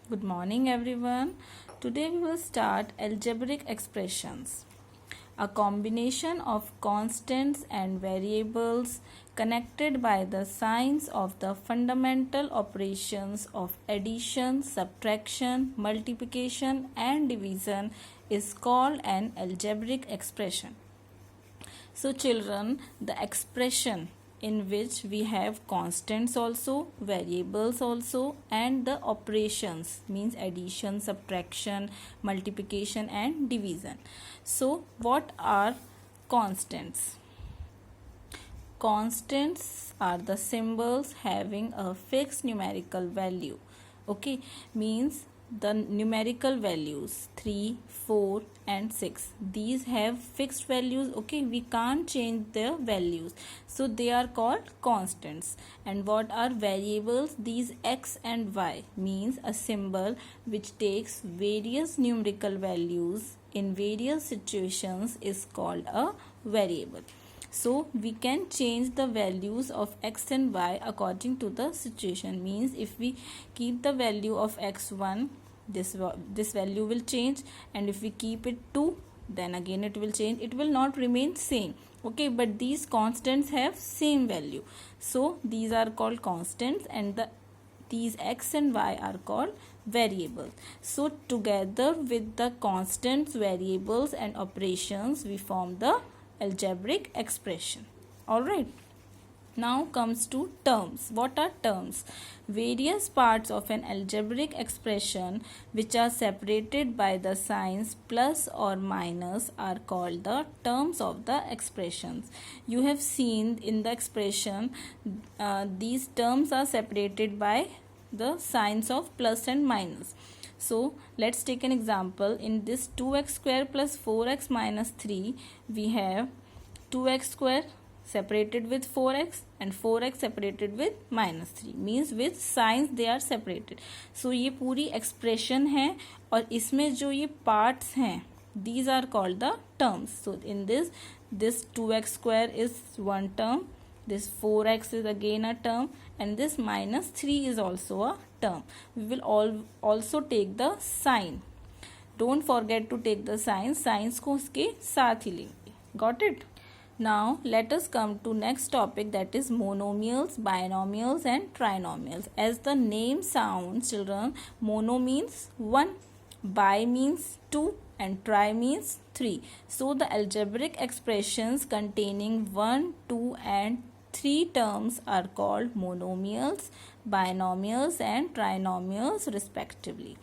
Good morning, everyone. Today we will start algebraic expressions, a combination of constants and variables connected by the signs of the fundamental operations of addition, subtraction, multiplication, and division is called an algebraic expression. So children, the expression in which we have constants also, variables also, and the operations means addition, subtraction, multiplication and division. So what are constants? Constants are the symbols having a fixed numerical value. Okay, means the numerical values 3, 4 and 6, these have fixed values. Okay, we can't change their values, so they are called constants. And what are variables? These x and y means a symbol which takes various numerical values in various situations is called a variable. So we can change the values of x and y according to the situation. Means if we keep the value of x1, this value will change, and if we keep it 2, then again it will change. It will not remain same. Okay, but these constants have same value, so these are called constants, and these x and y are called variables. So together with the constants, variables and operations, we form the algebraic expression. Alright. Now comes to terms. What are terms? Various parts of an algebraic expression which are separated by the signs plus or minus are called the terms of the expressions. You have seen in the expression these terms are separated by the signs of plus and minus. So let's take an example. In this 2x square plus 4x minus 3, we have 2x square separated with 4x and 4x separated with minus 3, means with signs they are separated. So ये पूरी expression है और इसमें जो ये parts हैं, these are called the terms. So in this 2x square is one term, this 4x is again a term, and this minus 3 is also a term. We will also take the sign. Don't forget to take the signs. Signs को उसके साथ ही लेंगे. Got it? Now let us come to next topic, that is monomials, binomials and trinomials. As the name sounds, children, mono means 1, bi means 2 and tri means 3. So the algebraic expressions containing 1, 2 and 3 terms are called monomials, binomials and trinomials respectively.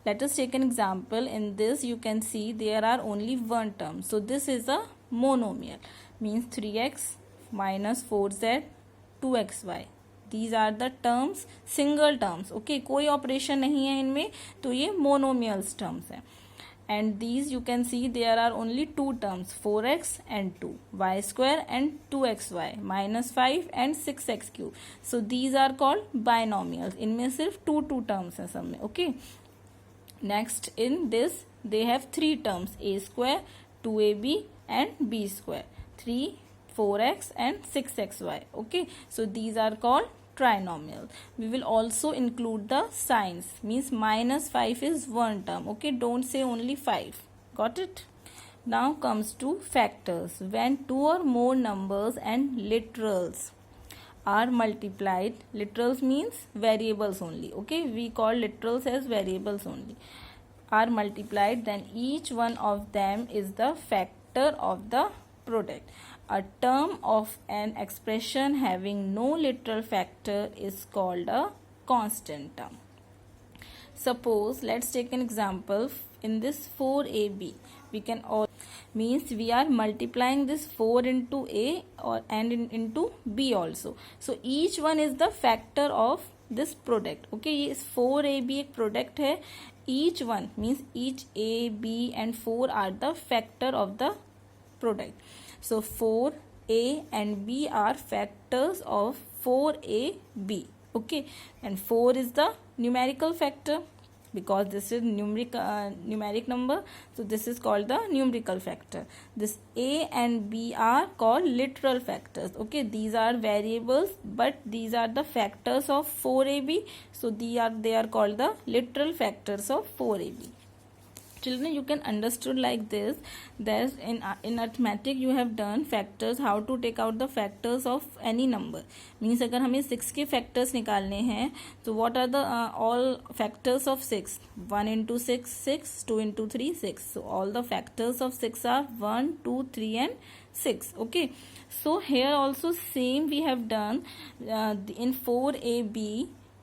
Let us take an example. In this you can see there are only one term. So this is a monomial, means 3x minus 4z 2xy. These are the terms, single terms. Okay, कोई operation नहीं है इनमें, तो ये monomials terms है. And these you can see there are only two terms, 4x and 2, y square and 2xy, minus 5 and 6x cube. So these are called binomials. इनमें सिर्फ two terms हैं सब में. Okay. Next in this they have three terms, a square, 2ab and b square, 3, 4x and 6xy. Okay, so these are called trinomial. We will also include the signs, means minus 5 is one term. Okay, don't say only 5. Got it? Now comes to factors. When two or more numbers and literals are multiplied, literals means variables only. Okay, we call literals as variables only, are multiplied, then each one of them is the factor of the product. A term of an expression having no literal factor is called a constant term. Suppose, let's take an example. In this 4ab, we can all means we are multiplying this 4 into a and into b also. So each one is the factor of this product. Okay, ये 4ab एक product है. Each one means each a, b and 4 are the factor of the product. So 4a and b are factors of 4ab. Okay, and 4 is the numerical factor because this is numeric number, so this is called the numerical factor. This a and b are called literal factors. Okay, these are variables, but these are the factors of 4ab, so they are called the literal factors of 4ab. Children, you can understood like this. There's in arithmetic you have done factors, how to take out the factors of any number. Means अगर हमें 6 के factors निकालने हैं, तो what are the all factors of 6? 1 into 6 6, 2 into 3 6. So all the factors of 6 are 1, 2, 3 and 6. Okay, so here also same we have done in 4ab.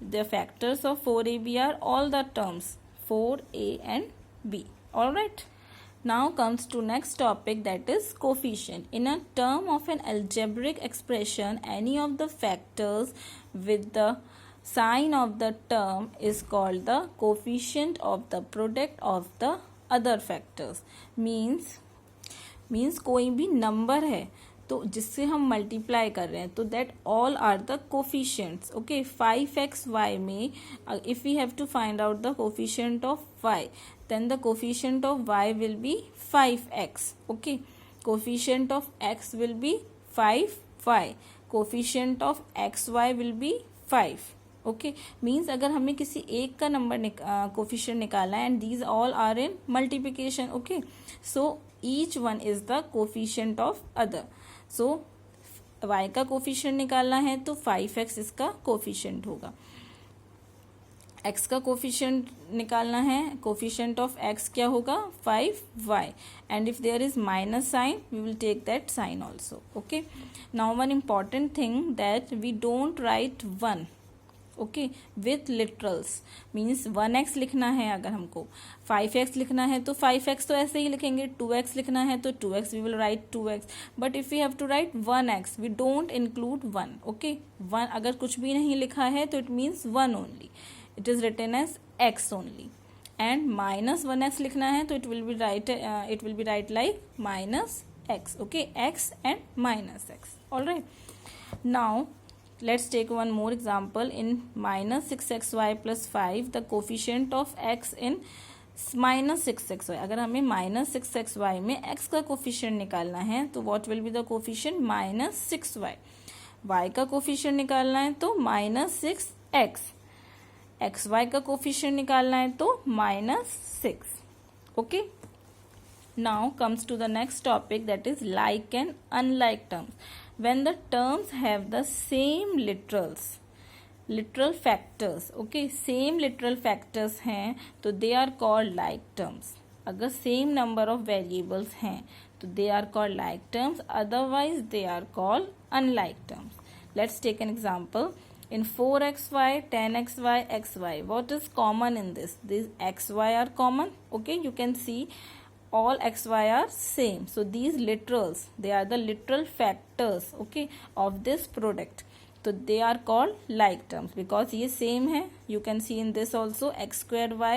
The factors of 4ab are all the terms 4a and b. All right, now comes to next topic, that is coefficient. In a term of an algebraic expression, any of the factors with the sign of the term is called the coefficient of the product of the other factors. means कोई भी number है तो जिससे हम multiply कर रहे हैं, तो that all are the coefficients. Okay, 5xy में if we have to find out the coefficient of y, then the coefficient of y will be 5x. Okay, coefficient of x will be 5y, coefficient of xy will be 5. Okay, means अगर हमें किसी एक का number coefficient निकालना है and these all are in multiplication. Okay, so each one is the coefficient of other. So y का coefficient निकालना है तो 5x इसका कोफिशिएंट होगा. x का कोफिशिएंट निकालना है, कोफिशिएंट ऑफ x क्या होगा? 5y. And if there is minus sign, we will take that sign also. Okay, now one important thing that we don't write 1 okay with literals. Means 1x लिखना है अगर हमको, 5x लिखना है तो 5x तो ऐसे ही लिखेंगे, 2x लिखना है तो 2x we will write 2x. But if we have to write 1x, we don't include 1. Okay, 1 अगर कुछ भी नहीं लिखा है तो it means 1 only. It is written as x only. And minus 1x लिखना है तो it will be right like minus x. Okay, x and minus x. All right. Now let's take one more example. In minus 6xy plus 5, the coefficient of x in minus 6xy. अगर हमें minus 6xy में x का coefficient निकालना है तो what will be the coefficient? minus 6y. y का coefficient निकालना है तो minus 6x. xy का कोफिशिएंट निकालना है तो -6. Okay, now comes to the next topic, that is like and unlike terms. When the terms have the same literal factors. Okay, same literal factors हैं तो they are called like terms. अगर same number of variables हैं तो they are called like terms, otherwise they are called unlike terms. Let's take an example. In 4xy, 10xy, xy, what is common in this? These xy are common. Okay, you can see all xy are same. So these literals, they are the literal factors, okay, of this product. So they are called like terms because ये same है. You can see in this also x square y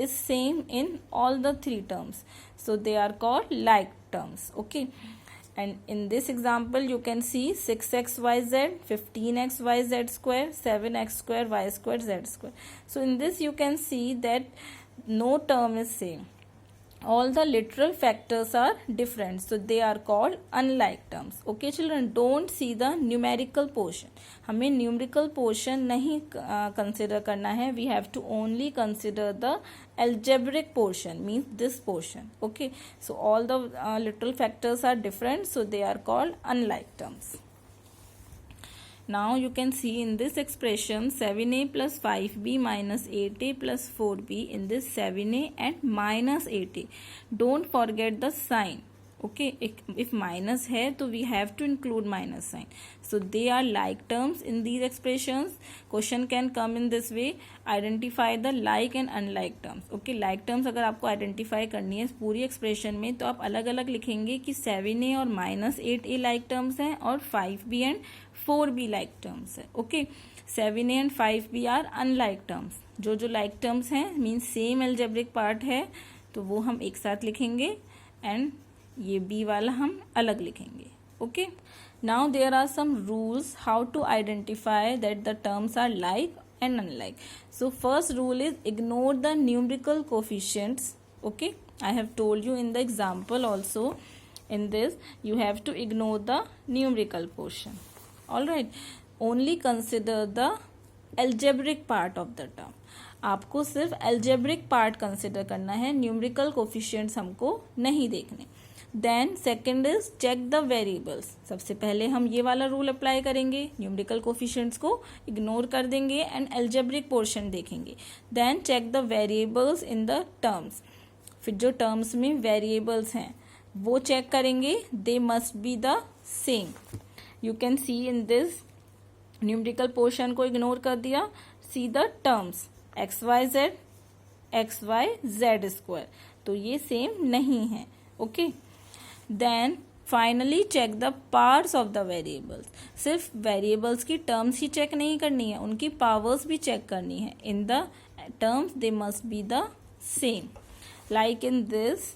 is same in all the 3 terms. So they are called like terms. Okay. And in this example you can see 6xyz, 15xyz square, 7x square y square z square. So in this you can see that no term is same. All the literal factors are different, so they are called unlike terms. Okay children, don't see the numerical portion. हमें numerical portion नहीं consider करना है. We have to only consider the algebraic portion, means this portion. Okay, so all the literal factors are different, so they are called unlike terms. Now you can see in this expression 7a plus 5b minus 8a plus 4b. In this 7a and minus 8a, don't forget the sign. Okay, if minus है तो we have to include minus sign. So they are like terms in these expressions. Question can come in this way. Identify the like and unlike terms. Okay, like terms अगर आपको identify करनी है पूरी expression में तो आप अलग अलग लिखेंगे कि 7a और minus 8a like terms हैं और 5b and 4b like terms है. Okay, 7a and 5b are unlike terms. जो like terms हैं means same algebraic part है तो वो हम एक साथ लिखेंगे and ये b वाला हम अलग लिखेंगे. Okay, now there are some rules how to identify that the terms are like and unlike. So first rule is ignore the numerical coefficients. Okay, I have told you in the example also. In this you have to ignore the numerical portion. All right, only consider the algebraic part of the term. आपको सिर्फ algebraic part consider करना है, numerical coefficients हमको नहीं देखने. Then second is check the variables. सबसे पहले हम ये वाला रूल अप्लाई करेंगे, न्यूमेरिकल कोफिशिएंट्स को इग्नोर कर देंगे एंड अलजेब्रिक पोर्शन देखेंगे. Then check the variables in the terms. फिर जो टर्म्स में वेरिएबल्स हैं वो चेक करेंगे. They must be the same. You can see in this numerical portion को इग्नोर कर दिया. See the terms x y z square, तो ये सेम नहीं है. Okay, then finally check the parts of the variables. सिर्फ variables की terms ही चेक नहीं करनी है, उनकी पावर्स भी चेक करनी है. In the terms they must be the same. Like in this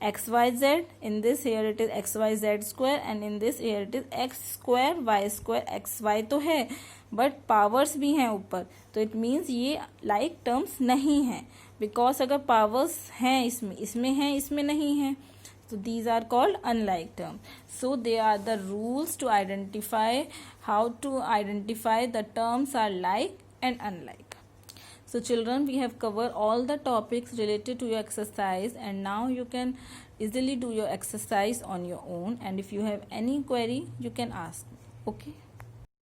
xyz, in this here it is xyz square and in this here it is x square y square. xy तो है but powers भी हैं ऊपर, तो it means ये like terms नहीं है. Because अगर पावर्स हैं इसमें हैं, इसमें नहीं है, so these are called unlike terms. So they are the rules to identify how to identify the terms are like and unlike. So children, we have covered all the topics related to your exercise, and now you can easily do your exercise on your own, and if you have any query you can ask me. Okay.